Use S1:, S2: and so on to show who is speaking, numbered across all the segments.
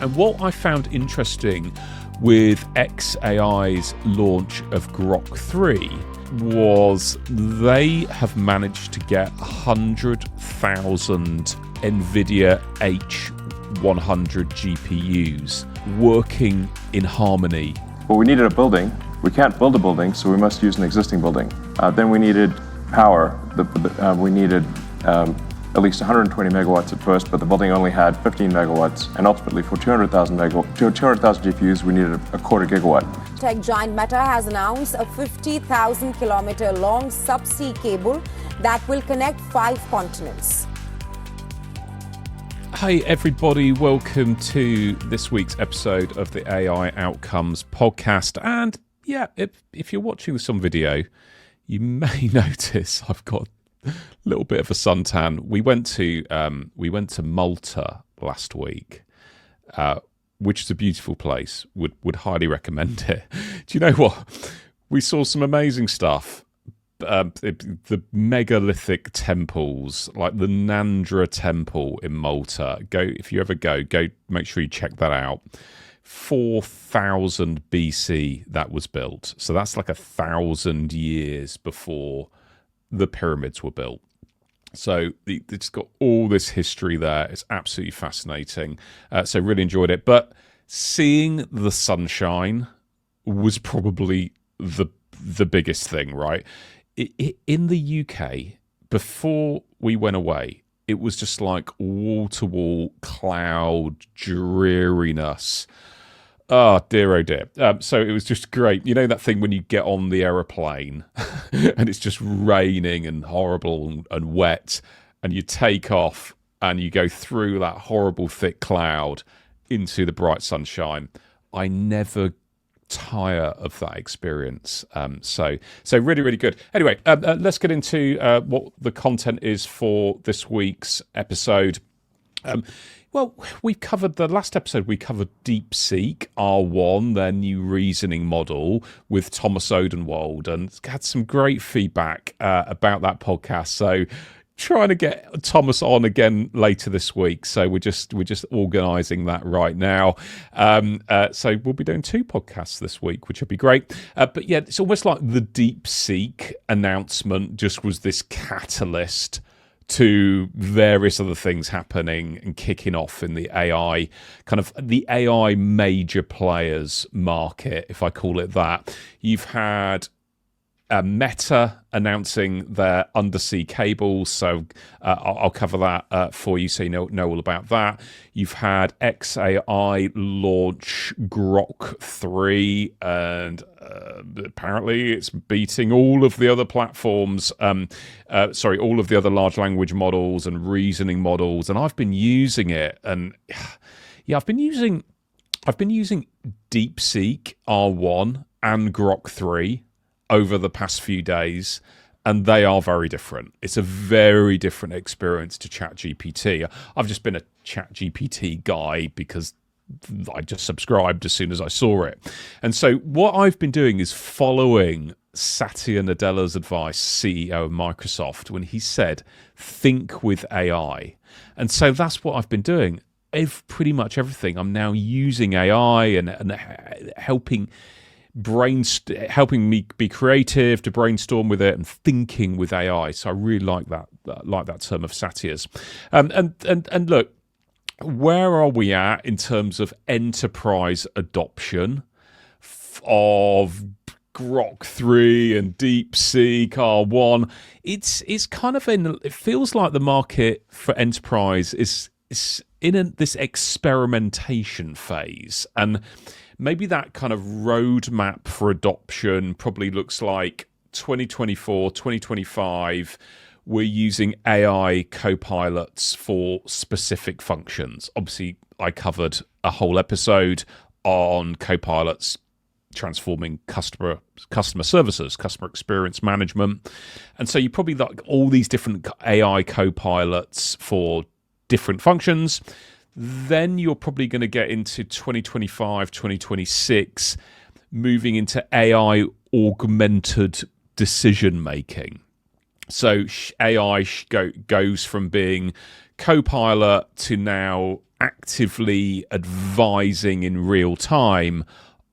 S1: And what I found interesting with xAI's launch of Grok3 was they have managed to get 100,000 NVIDIA H100 GPUs working in harmony.
S2: Well, we needed a building. We can't build a building, so we must use an existing building. Then we needed power. We needed at least 120 megawatts at first, but the building only had 15 megawatts, and ultimately for 200,000 GPUs, we needed a quarter gigawatt.
S3: Tech giant Meta has announced a 50,000 kilometer long subsea cable that will connect 5 continents.
S1: Hey everybody, welcome to this week's episode of the AI Outcomes podcast. And yeah, if you're watching this on video, you may notice I've got a little bit of a suntan. We went to Malta last week, which is a beautiful place. Would highly recommend it. Do you know what? We saw some amazing stuff. The megalithic temples, like the Nandra Temple in Malta. If you ever go, make sure you check that out. 4000 BC that was built. So that's like 1,000 years before the pyramids were built. So it's got all this history there. It's absolutely fascinating. So really enjoyed it. But seeing the sunshine was probably the biggest thing, right? In the UK, before we went away, it was just like wall-to-wall cloud dreariness. Oh, dear, oh dear. So it was just great. You know that thing when you get on the aeroplane and it's just raining and horrible and wet, and you take off and you go through that horrible thick cloud into the bright sunshine. I never tire of that experience. So really, really good. Anyway, let's get into what the content is for this week's episode. Well, we covered the last episode. We covered DeepSeek R1, their new reasoning model with Thomas Odenwald, and had some great feedback about that podcast. So, trying to get Thomas on again later this week. So we're just organising that right now. So we'll be doing 2 podcasts this week, which would be great. But yeah, it's almost like the DeepSeek announcement just was this catalyst to various other things happening and kicking off in the AI, kind of the AI major players market, if I call it that. You've had Meta announcing their undersea cables, so I'll cover that for you so you know all about that. You've had xAI launch Grok3, and apparently it's beating all of the other platforms, all of the other large language models and reasoning models, and I've been using it, and yeah, I've been using DeepSeek R1 and Grok3 over the past few days, and they are very different. It's a very different experience to ChatGPT. I've just been a ChatGPT guy because I just subscribed as soon as I saw it. And so what I've been doing is following Satya Nadella's advice, CEO of Microsoft, when he said, think with AI. And so that's what I've been doing. Pretty much everything. I'm now using AI and helping me be creative, to brainstorm with it and thinking with AI. So I really like that term of Satya's. And look, where are we at in terms of enterprise adoption of Grok3 and DeepSeek R1? It's kind of it feels like the market for enterprise is in this experimentation phase, and maybe that kind of roadmap for adoption probably looks like 2024, 2025. We're using AI co-pilots for specific functions. Obviously, I covered a whole episode on co-pilots transforming customer services, customer experience management. And so you probably like all these different AI co-pilots for different functions. Then you're probably going to get into 2025, 2026, moving into AI augmented decision making. So AI goes from being co-pilot to now actively advising in real time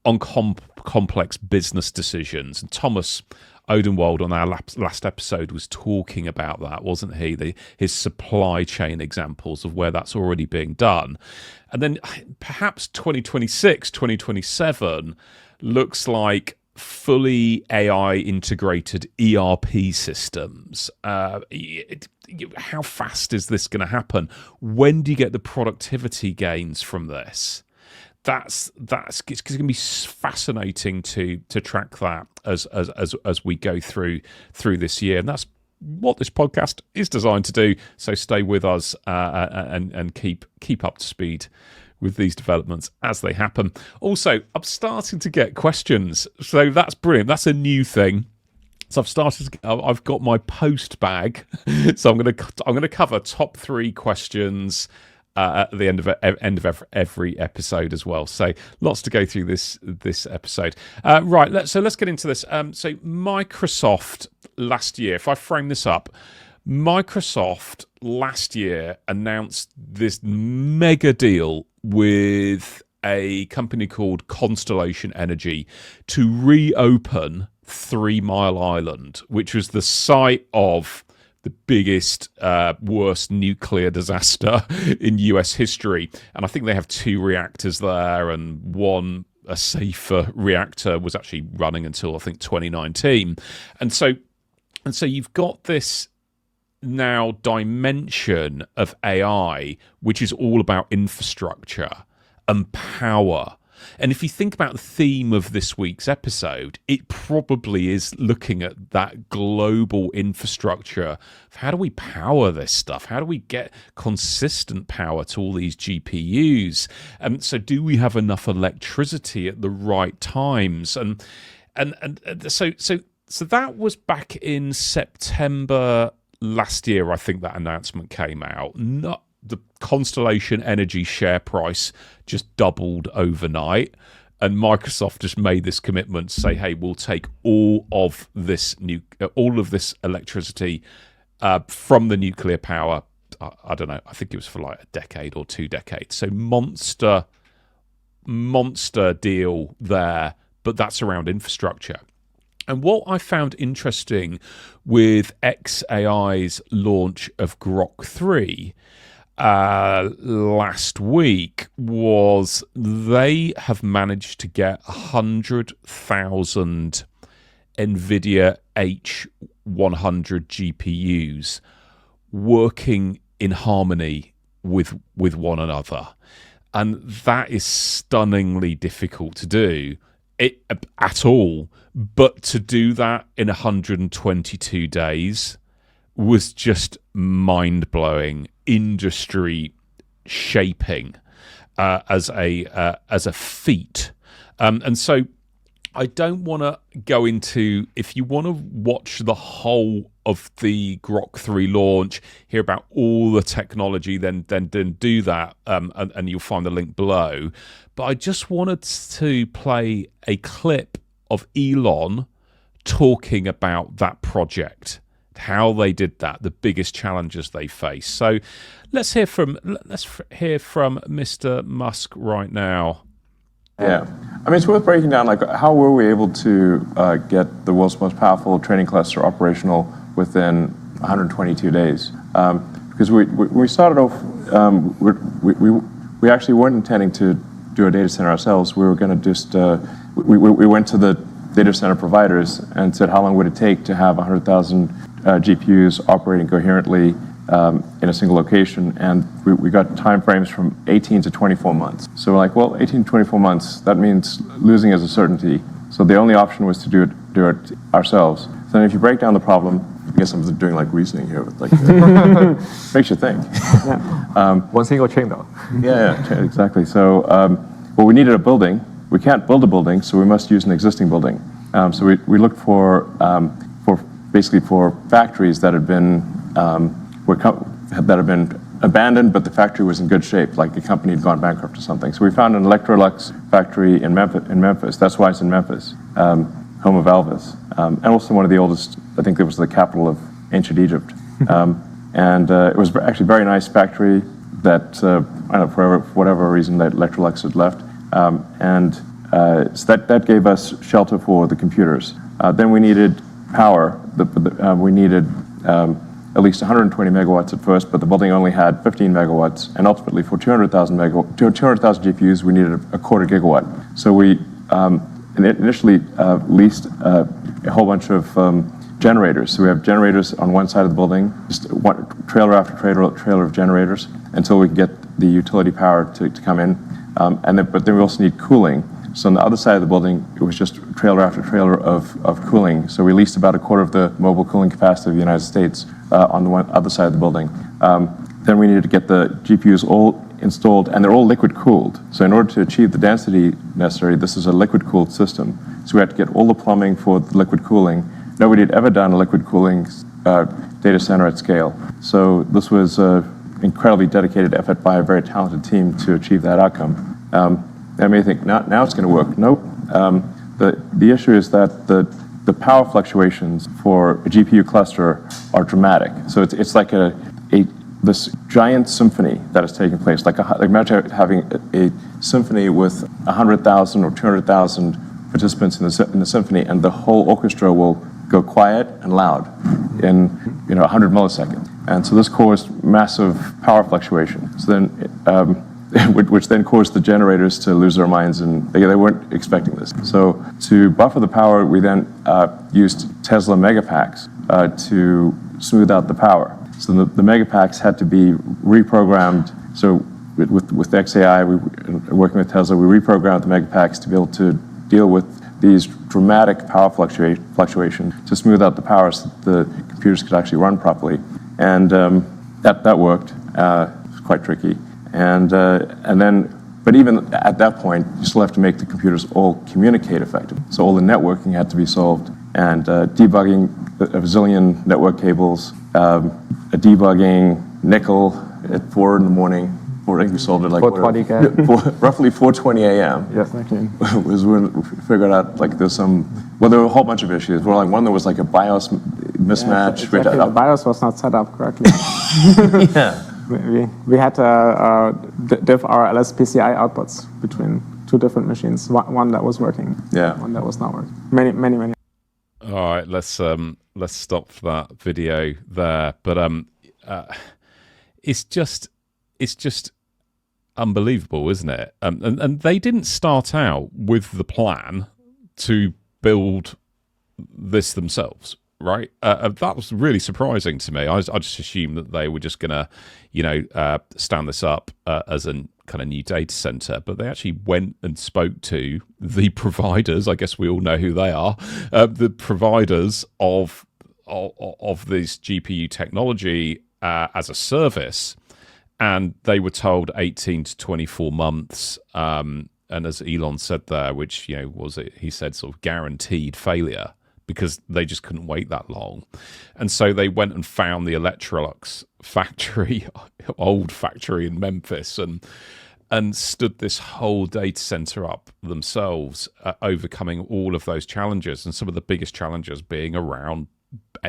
S1: on complex business decisions. And Thomas Odenwald on our last episode was talking about that, wasn't he? His supply chain examples of where that's already being done. And then perhaps 2026, 2027 looks like fully AI integrated ERP systems. How fast is this going to happen? When do you get the productivity gains from this? It's going to be fascinating to track that as we go through this year, and that's what this podcast is designed to do. So stay with us and keep up to speed with these developments as they happen. Also, I'm starting to get questions, so that's brilliant. That's a new thing. So I've got my post bag, so I'm going to cover top 3 questions at the end of every episode as well. So lots to go through this episode. Right, let's get into this. So Microsoft last year, if I frame this up, Microsoft last year announced this mega deal with a company called Constellation Energy to reopen 3 Mile Island, which was the site of the biggest, worst nuclear disaster in US history. And I think they have 2 reactors there, and a safer reactor was actually running until I think 2019. And so you've got this now dimension of AI, which is all about infrastructure and power. And if you think about the theme of this week's episode, it probably is looking at that global infrastructure. How do we power this stuff? How do we get consistent power to all these GPUs? So do we have enough electricity at the right times? And so that was back in September last year, I think that announcement came out. The Constellation Energy share price just doubled overnight, and Microsoft just made this commitment to say, "Hey, we'll take all of this electricity from the nuclear power." I don't know. I think it was for like a decade or 2 decades. So monster deal there, but that's around infrastructure. And what I found interesting with xAI's launch of Grok3 last week was they have managed to get 100,000 NVIDIA H100 GPUs working in harmony with one another. And that is stunningly difficult to do at all. But to do that in 122 days was just mind-blowing, industry-shaping as a feat. And so I don't want to go into, if you want to watch the whole of the Grok3 launch, hear about all the technology, then do that, and you'll find the link below. But I just wanted to play a clip of Elon talking about that project, how they did that, the biggest challenges they face. So let's hear from Mr. Musk right now.
S2: Yeah, I mean, it's worth breaking down, like, how were we able to get the world's most powerful training cluster operational within 122 days? Because we started off, we actually weren't intending to do a data center ourselves. We were going to just, we went to the data center providers and said, how long would it take to have 100,000 GPUs operating coherently in a single location? And we got timeframes from 18 to 24 months. So we're like, well, 18 to 24 months, that means losing as a certainty. So the only option was to do it ourselves. So then if you break down the problem, I guess I'm doing like reasoning here, but like, makes you think.
S4: One single chain though.
S2: Yeah, exactly. So, well, we needed a building. We can't build a building, so we must use an existing building. So we looked for factories that had been abandoned, but the factory was in good shape, like the company had gone bankrupt or something. So we found an Electrolux factory in Memphis. That's why it's in Memphis, home of Elvis, and also one of the oldest. I think it was the capital of ancient Egypt. And it was actually a very nice factory, that I don't know, for whatever reason that Electrolux had left, so that gave us shelter for the computers. Then we needed power. We needed at least 120 megawatts at first, but the building only had 15 megawatts, and ultimately for 200,000 GPUs, we needed a quarter gigawatt. So we initially leased a whole bunch of generators. So we have generators on one side of the building, just one trailer after trailer of generators, until we can get the utility power to come in. But then we also need cooling. So on the other side of the building, it was just trailer after trailer of cooling. So we leased about a quarter of the mobile cooling capacity of the United States on the other side of the building. Then we needed to get the GPUs all installed, and they're all liquid cooled. So in order to achieve the density necessary, this is a liquid cooled system. So we had to get all the plumbing for the liquid cooling. Nobody had ever done a liquid cooling data center at scale. So this was an incredibly dedicated effort by a very talented team to achieve that outcome. I may think, now it's going to work. Nope. The issue is that the power fluctuations for a GPU cluster are dramatic. So it's like this giant symphony that is taking place. Like imagine having a symphony with 100,000 or 200,000 participants in the symphony, and the whole orchestra will go quiet and loud in 100 milliseconds. And so this caused massive power fluctuation. So then, which then caused the generators to lose their minds, and they weren't expecting this. So to buffer the power, we then used Tesla megapacks to smooth out the power. So the megapacks had to be reprogrammed. So with XAI, working with Tesla, we reprogrammed the megapacks to be able to deal with these dramatic power fluctuation to smooth out the power so that the computers could actually run properly. And that worked. It was quite tricky. But even at that point, you still have to make the computers all communicate effectively. So all the networking had to be solved, and debugging a zillion network cables, debugging nickel at 4 in the morning. I think we solved it like roughly 4:20 a.m.
S4: Yes, thank you.
S2: Was when we figured out like there were a whole bunch of issues. Well, like one there was like a BIOS mismatch.
S4: Yes, exactly. The BIOS was not set up correctly.
S2: Yeah.
S4: We had to diff our LSPCI outputs between two different machines. One that was working, one that was not working. Many.
S1: All right, let's stop that video there. But it's just unbelievable, isn't it? And they didn't start out with the plan to build this themselves, right? That was really surprising to me. I just assumed that they were just going to, stand this up as a kind of new data center, but they actually went and spoke to the providers. I guess we all know who they are. The providers of this GPU technology as a service, and they were told 18 to 24 months. And as Elon said there, which he said sort of guaranteed failure, because they just couldn't wait that long. And so they went and found the Electrolux factory, old factory in Memphis, and stood this whole data center up themselves, overcoming all of those challenges. And some of the biggest challenges being around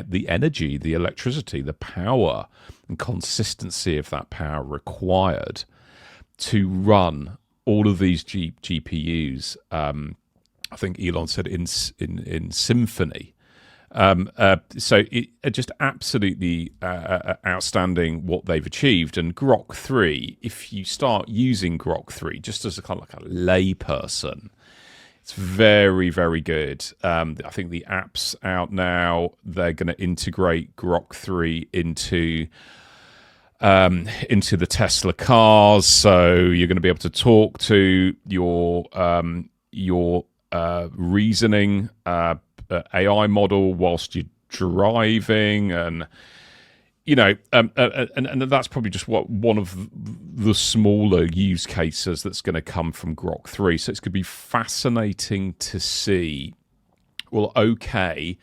S1: the energy, the electricity, the power, and consistency of that power required to run all of these GPUs. I think Elon said in symphony. So it just absolutely outstanding what they've achieved. And Grok3, if you start using Grok3 just as a kind of like a lay person, it's very, very good. I think the app's out now. They're going to integrate Grok3 into the Tesla cars, so you're going to be able to talk to your reasoning AI model whilst you're driving, and and that's probably just one of the smaller use cases that's going to come from Grok3. So it's going to be fascinating to see, well, okay,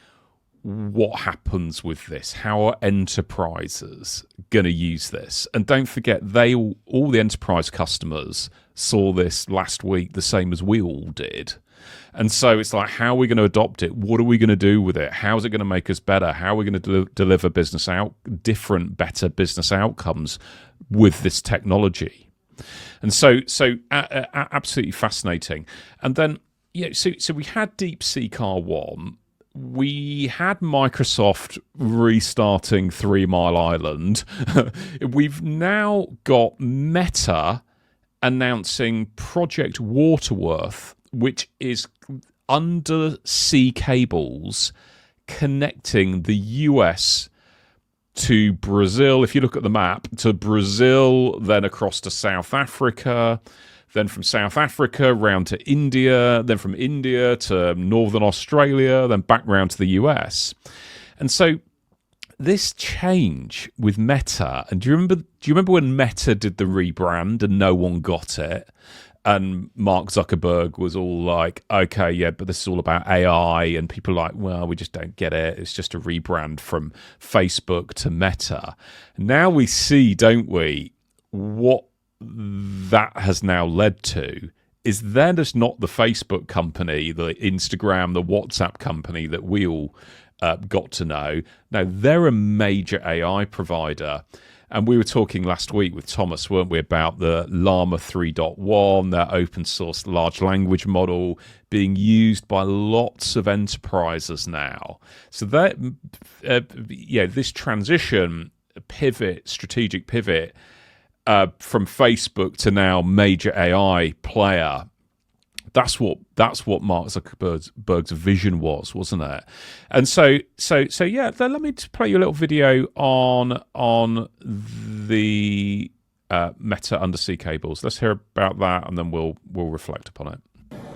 S1: what happens with this? How are enterprises going to use this? And don't forget, all the enterprise customers saw this last week the same as we all did. And so it's like, how are we going to adopt it? What are we going to do with it? How is it going to make us better? How are we going to deliver better business outcomes with this technology? And so absolutely fascinating. And then, so we had DeepSeek R1. We had Microsoft restarting 3 Mile Island. We've now got Meta announcing Project Waterworth, which is undersea cables connecting the US to Brazil. If you look at the map, to Brazil, then across to South Africa, then from South Africa round to India, then from India to Northern Australia, then back round to the US. And so this change with Meta, and do you remember when Meta did the rebrand and no one got it? And Mark Zuckerberg was all like, okay, yeah, but this is all about AI. And people are like, well, we just don't get it. It's just a rebrand from Facebook to Meta. Now we see, don't we, what that has now led to is they're just not the Facebook company, the Instagram, the WhatsApp company that we all got to know. Now, they're a major AI provider. And we were talking last week with Thomas, weren't we, about the Llama 3.1, that open source large language model being used by lots of enterprises now. So that, this transition, strategic pivot from Facebook to now major AI player, that's what Mark Zuckerberg's vision was, wasn't it? And so yeah. Then let me play you a little video on the Meta undersea cables. Let's hear about that, and then we'll reflect upon it.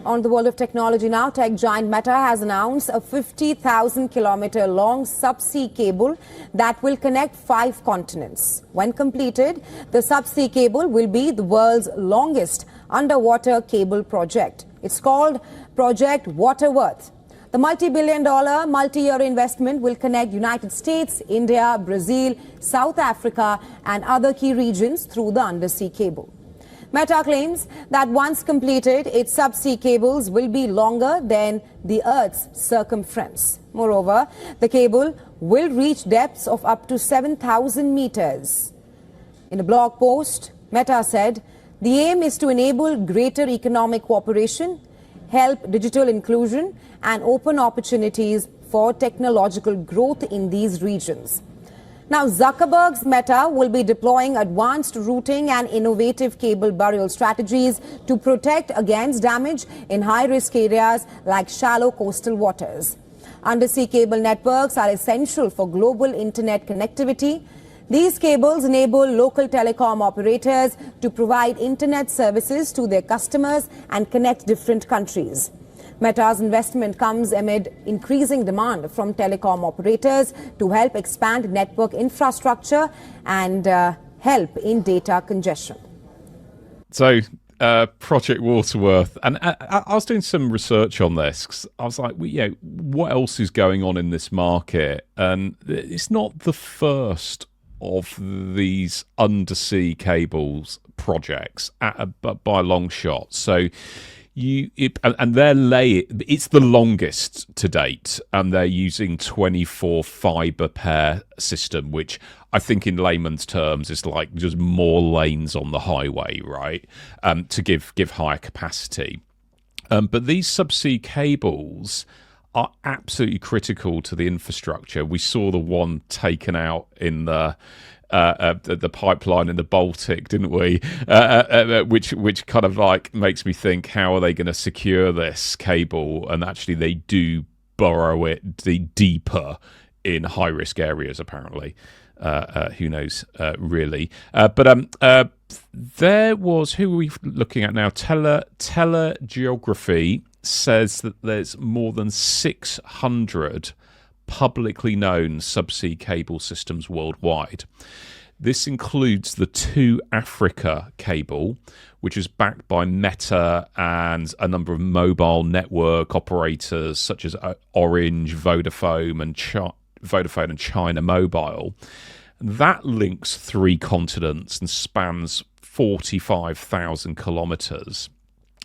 S3: On the world of technology now, tech giant Meta has announced a 50,000-kilometer long subsea cable that will connect 5 continents. When completed, the subsea cable will be the world's longest underwater cable project. It's called Project Waterworth. The multi-billion-dollar, multi-year investment will connect United States, India, Brazil, South Africa, and other key regions through the undersea cable. Meta claims that once completed, its subsea cables will be longer than the Earth's circumference. Moreover, the cable will reach depths of up to 7,000 meters. In a blog post, Meta said, the aim is to enable greater economic cooperation, help digital inclusion, and open opportunities for technological growth in these regions. Now, Zuckerberg's Meta will be deploying advanced routing and innovative cable burial strategies to protect against damage in high-risk areas like shallow coastal waters. Undersea cable networks are essential for global internet connectivity. These cables enable local telecom operators to provide internet services to their customers and connect different countries. Meta's investment comes amid increasing demand from telecom operators to help expand network infrastructure and help in data congestion.
S1: So, Project Waterworth, and I was doing some research on this 'cause I was like, what else is going on in this market? And it's not the first of these undersea cables projects by a long shot. So it's the longest to date, and they're using 24 fiber pair system, which I think in layman's terms is like just more lanes on the highway, right? To give higher capacity. But these subsea cables are absolutely critical to the infrastructure. We saw the one taken out in the pipeline in the Baltic, didn't we? Which kind of like makes me think, how are they going to secure this cable? And actually, they do burrow it deeper in high-risk areas, apparently. Who knows, really? But there was, who are we looking at now? Telegeography says that there's more than 600 publicly known subsea cable systems worldwide. This includes the 2Africa cable, which is backed by Meta and a number of mobile network operators such as Orange, Vodafone, and China Mobile. That links 3 continents and spans 45,000 kilometers.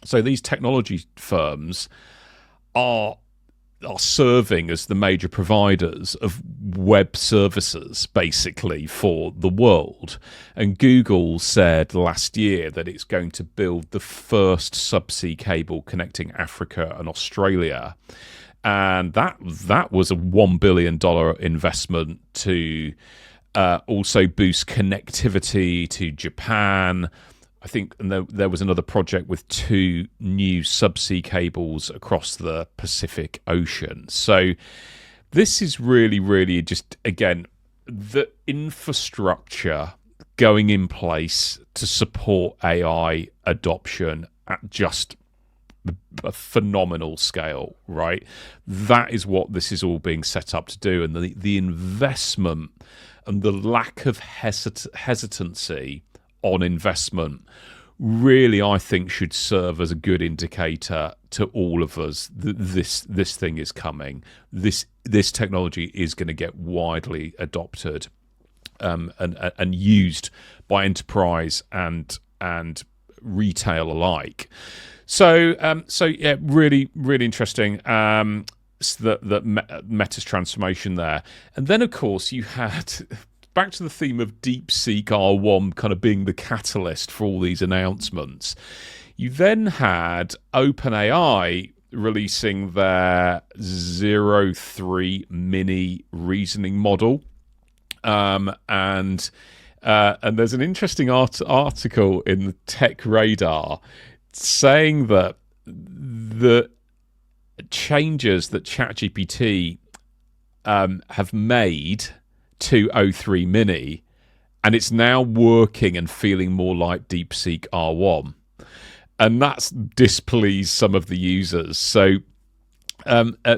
S1: So these technology firms are serving as the major providers of web services, basically, for the world. And Google said last year that it's going to build the first subsea cable connecting Africa and Australia. And that was a $1 billion investment to also boost connectivity to Japan. I think there was another project with 2 new subsea cables across the Pacific Ocean. So this is really, really just, again, the infrastructure going in place to support AI adoption at just a phenomenal scale, right? That is what this is all being set up to do. And the investment and the lack of hesitancy on investment really, I think, should serve as a good indicator to all of us that this thing is coming. This technology is going to get widely adopted and used by enterprise and retail alike. So yeah, really, really interesting. That Meta's transformation there, and then of course you had. Back to the theme of DeepSeek R1 kind of being the catalyst for all these announcements. You then had OpenAI releasing their o3-Mini reasoning model. And there's an interesting article in the Tech Radar saying that the changes that ChatGPT have made to o3-Mini, and it's now working and feeling more like DeepSeek R1, and that's displeased some of the users. So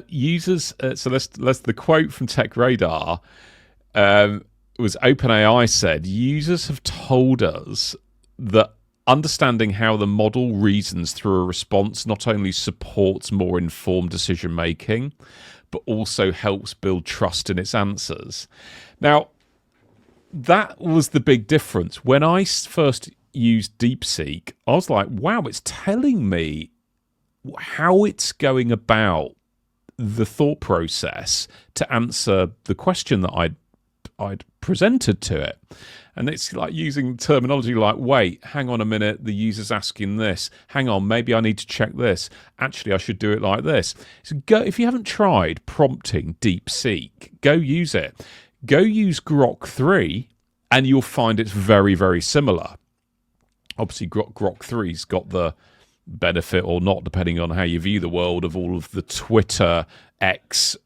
S1: users, so let's the quote from Tech Radar was OpenAI said, users have told us that understanding how the model reasons through a response not only supports more informed decision making, but also helps build trust in its answers. Now, that was the big difference. When I first used DeepSeek, I was like, wow, it's telling me how it's going about the thought process to answer the question that I'd presented to it. And it's like using terminology like, wait, hang on a minute, the user's asking this. Hang on, maybe I need to check this. Actually, I should do it like this. So go, if you haven't tried prompting DeepSeek, go use it. Go use Grok3, and you'll find it's very, very similar. Obviously, Grok3's got the benefit or not, depending on how you view the world, of all of the Twitter X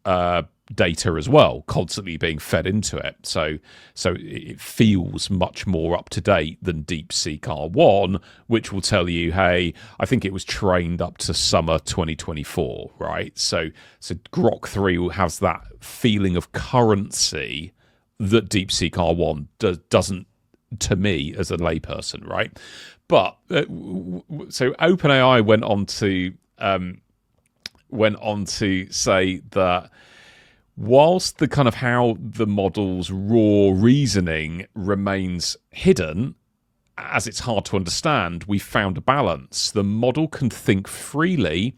S1: data as well, constantly being fed into it. So it feels much more up to date than DeepSeek R1, which will tell you, hey, I think it was trained up to summer 2024, right? So Grok3 has that feeling of currency that DeepSeek R1 doesn't, to me as a layperson, right? But so OpenAI went on to say that whilst the kind of how the model's raw reasoning remains hidden, as it's hard to understand, we found a balance. The model can think freely,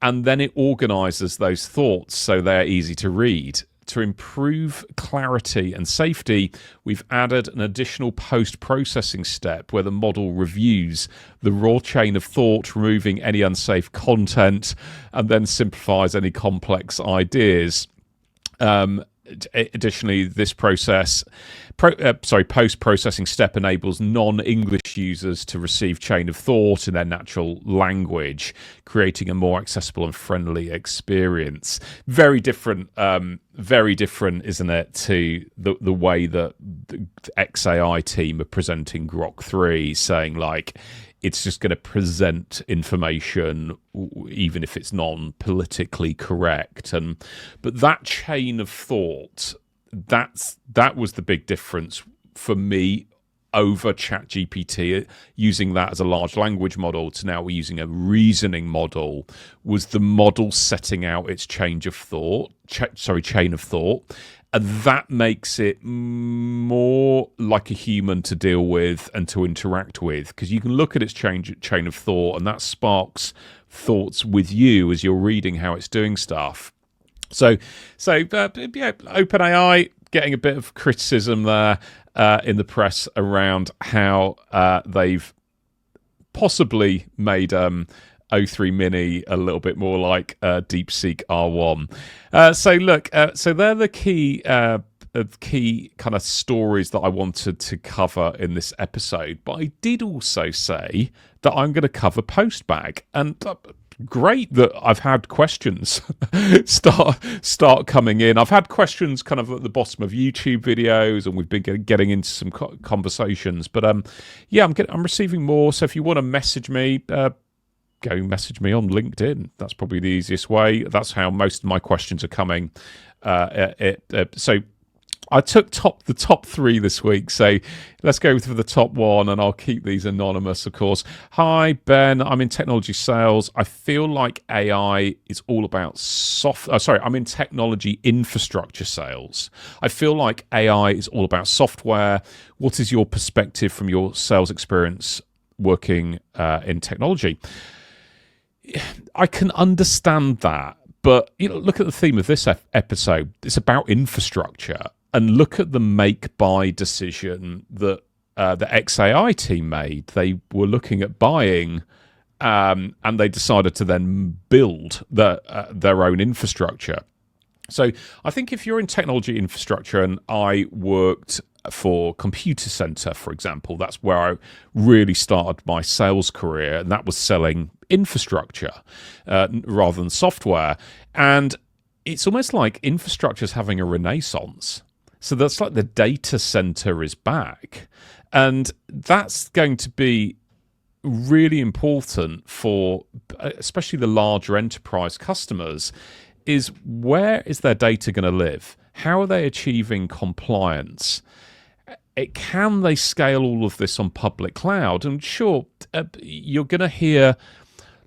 S1: and then it organizes those thoughts so they're easy to read. To improve clarity and safety, we've added an additional post-processing step where the model reviews the raw chain of thought, removing any unsafe content, and then simplifies any complex ideas. Additionally, this post-processing step enables non-English users to receive chain of thought in their natural language, creating a more accessible and friendly experience. Very different, isn't it, to the way that the XAI team are presenting Grok3, saying like, it's just going to present information even if it's non-politically correct. But that chain of thought, that was the big difference for me over ChatGPT. Using that as a large language model to now we're using a reasoning model, was the model setting out its chain of thought, And that makes it more like a human to deal with and to interact with, because you can look at its chain of thought, and that sparks thoughts with you as you're reading how it's doing stuff. So OpenAI getting a bit of criticism there in the press around how they've possibly made o3-Mini a little bit more like DeepSeek R1. So they're the key kind of stories that I wanted to cover in this episode. But I did also say that I'm going to cover Postbag, and great that I've had questions start coming in. I've had questions kind of at the bottom of YouTube videos, and we've been getting into some conversations. But I'm receiving more. So if you want to message me, go message me on LinkedIn. That's probably the easiest way. That's how most of my questions are coming. So I took the top 3 this week, so let's go for the top 1, and I'll keep these anonymous, of course. Hi, Ben. I'm in technology sales. I feel like AI is all about I'm in technology infrastructure sales. I feel like AI is all about software. What is your perspective from your sales experience working in technology? I can understand that, but look at the theme of this episode. It's about infrastructure. And look at the make-buy decision that the XAI team made. They were looking at buying, and they decided to then build their own infrastructure. So I think if you're in technology infrastructure, and I worked for Computer Center, for example, that's where I really started my sales career, and that was selling infrastructure rather than software. And it's almost like infrastructure is having a renaissance. So that's like the data center is back. And that's going to be really important for especially the larger enterprise customers, is where is their data going to live? How are they achieving compliance? Can they scale all of this on public cloud? And sure, you're going to hear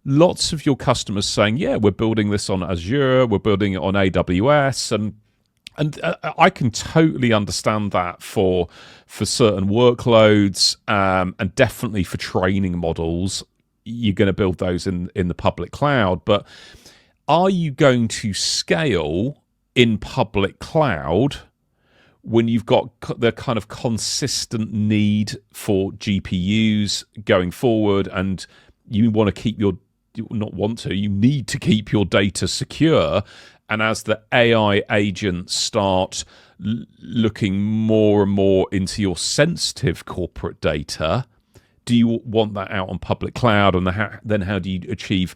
S1: lots of your customers saying, yeah, we're building this on Azure, we're building it on AWS, and I can totally understand that for certain workloads, and definitely for training models, you're going to build those in the public cloud. But are you going to scale in public cloud when you've got the kind of consistent need for GPUs going forward, and you need to keep your data secure? And as the AI agents start looking more and more into your sensitive corporate data, do you want that out on public cloud? And then how do you achieve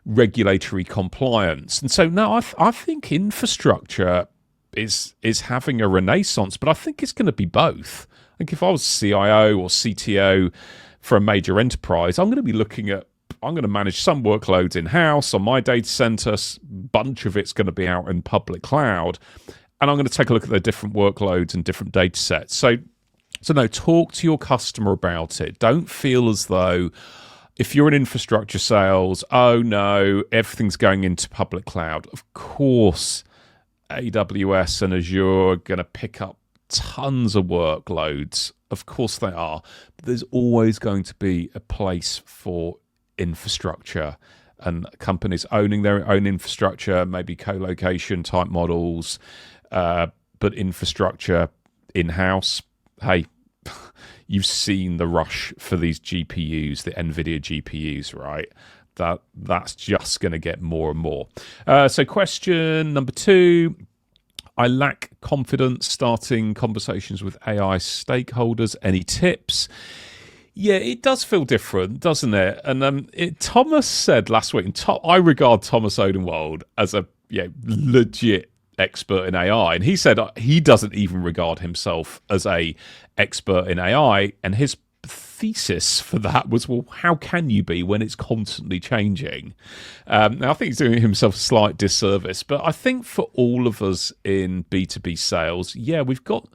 S1: regulatory compliance? And so, no, I think infrastructure is having a renaissance, but I think it's going to be both. I think if I was CIO or CTO for a major enterprise, I'm going to manage some workloads in-house on my data center. Bunch of it's going to be out in public cloud. And I'm going to take a look at the different workloads and different data sets. So no, talk to your customer about it. Don't feel as though if you're in infrastructure sales, oh no, everything's going into public cloud. Of course, AWS and Azure are going to pick up tons of workloads. Of course they are. But there's always going to be a place for infrastructure, and companies owning their own infrastructure, maybe co-location type models, but infrastructure in-house. Hey, you've seen the rush for these GPUs, the NVIDIA GPUs, right? That's just going to get more and more. So question number 2, I lack confidence starting conversations with AI stakeholders. Any tips? Yeah, it does feel different, doesn't it? And Thomas said last week, and I regard Thomas Odenwald as a legit expert in AI, and he said he doesn't even regard himself as a expert in AI, and his thesis for that was, well, how can you be when it's constantly changing? Now, I think he's doing himself a slight disservice, but I think for all of us in B2B sales, yeah, we've got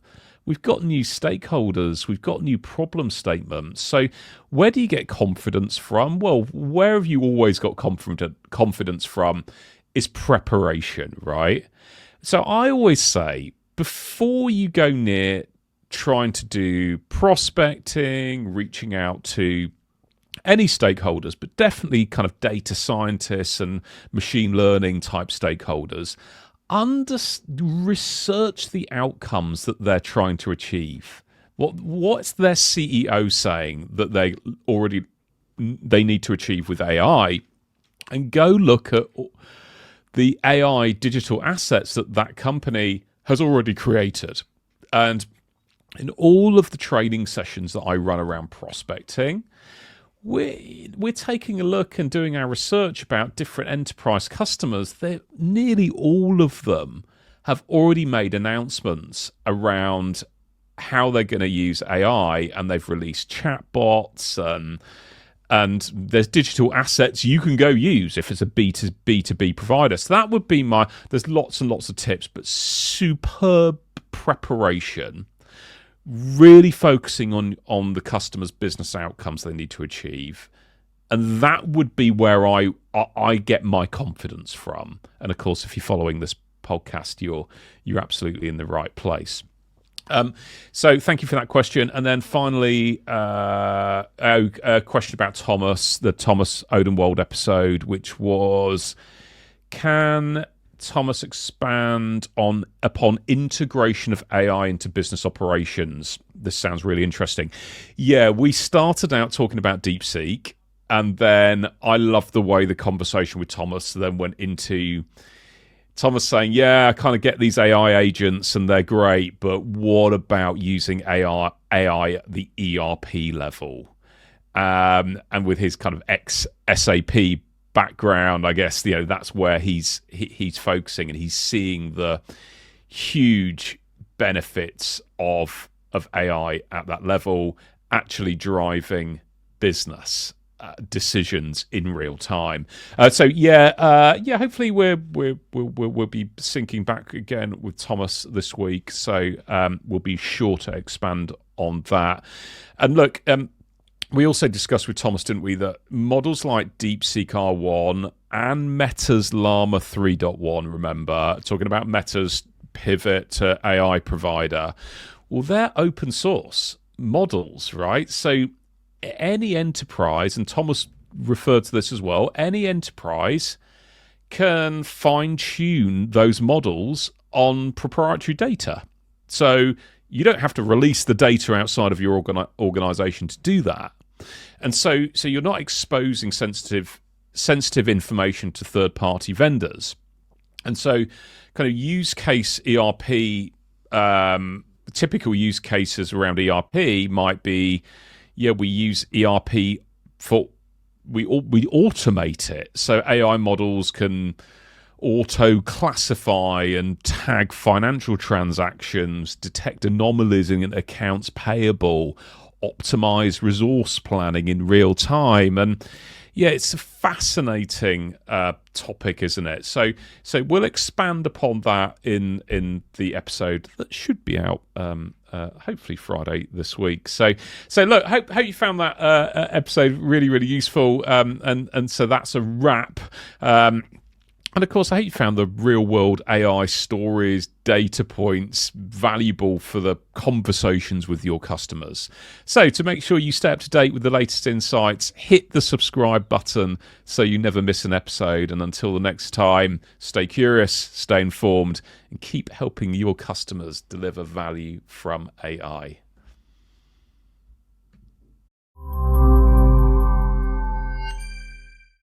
S1: new stakeholders, we've got new problem statements. So where do you get confidence from? Well, where have you always got confidence from is preparation, right? So I always say, before you go near trying to do prospecting, reaching out to any stakeholders, but definitely kind of data scientists and machine learning type stakeholders, research the outcomes that they're trying to achieve. What's their CEO saying that they need to achieve with AI, and go look at the AI digital assets that company has already created. And in all of the training sessions that I run around prospecting, we're taking a look and doing our research about different enterprise customers. Nearly all of them have already made announcements around how they're going to use AI, and they've released chatbots and there's digital assets you can go use if it's a B2B provider. So that would be there's lots and lots of tips, but superb preparation, really focusing on the customer's business outcomes they need to achieve. And that would be where I get my confidence from. And of course, if you're following this podcast, you're absolutely in the right place. So thank you for that question. And then finally, a question about Thomas, the Thomas Odenwald episode, which was, can Thomas expand upon integration of AI into business operations? This sounds really interesting. Yeah, we started out talking about DeepSeek, and then I loved the way the conversation with Thomas then went into Thomas saying, yeah, I kind of get these AI agents and they're great, but what about using AI at the ERP level? And with his kind of ex-SAP background, I guess, that's where he's focusing, and he's seeing the huge benefits of AI at that level, actually driving business decisions in real time. Hopefully we'll be syncing back again with Thomas this week. So we'll be sure to expand on that. And look, we also discussed with Thomas, didn't we, that models like DeepSeek R1 and Meta's Llama 3.1, remember, talking about Meta's pivot to AI provider, well, they're open source models, right? So any enterprise, and Thomas referred to this as well, any enterprise can fine-tune those models on proprietary data. So you don't have to release the data outside of your organization to do that. And so you're not exposing sensitive information to third-party vendors. And so kind of use case ERP, typical use cases around ERP might be, we use ERP we automate it. So AI models can auto-classify and tag financial transactions, detect anomalies in accounts payable, optimize resource planning in real time. And it's a fascinating topic, isn't it? So we'll expand upon that in the episode that should be out hopefully Friday this week. So look, hope you found that episode really, really useful. And so that's a wrap. And of course, I hope you found the real-world AI stories, data points valuable for the conversations with your customers. So to make sure you stay up to date with the latest insights, hit the subscribe button so you never miss an episode. And until the next time, stay curious, stay informed, and keep helping your customers deliver value from AI.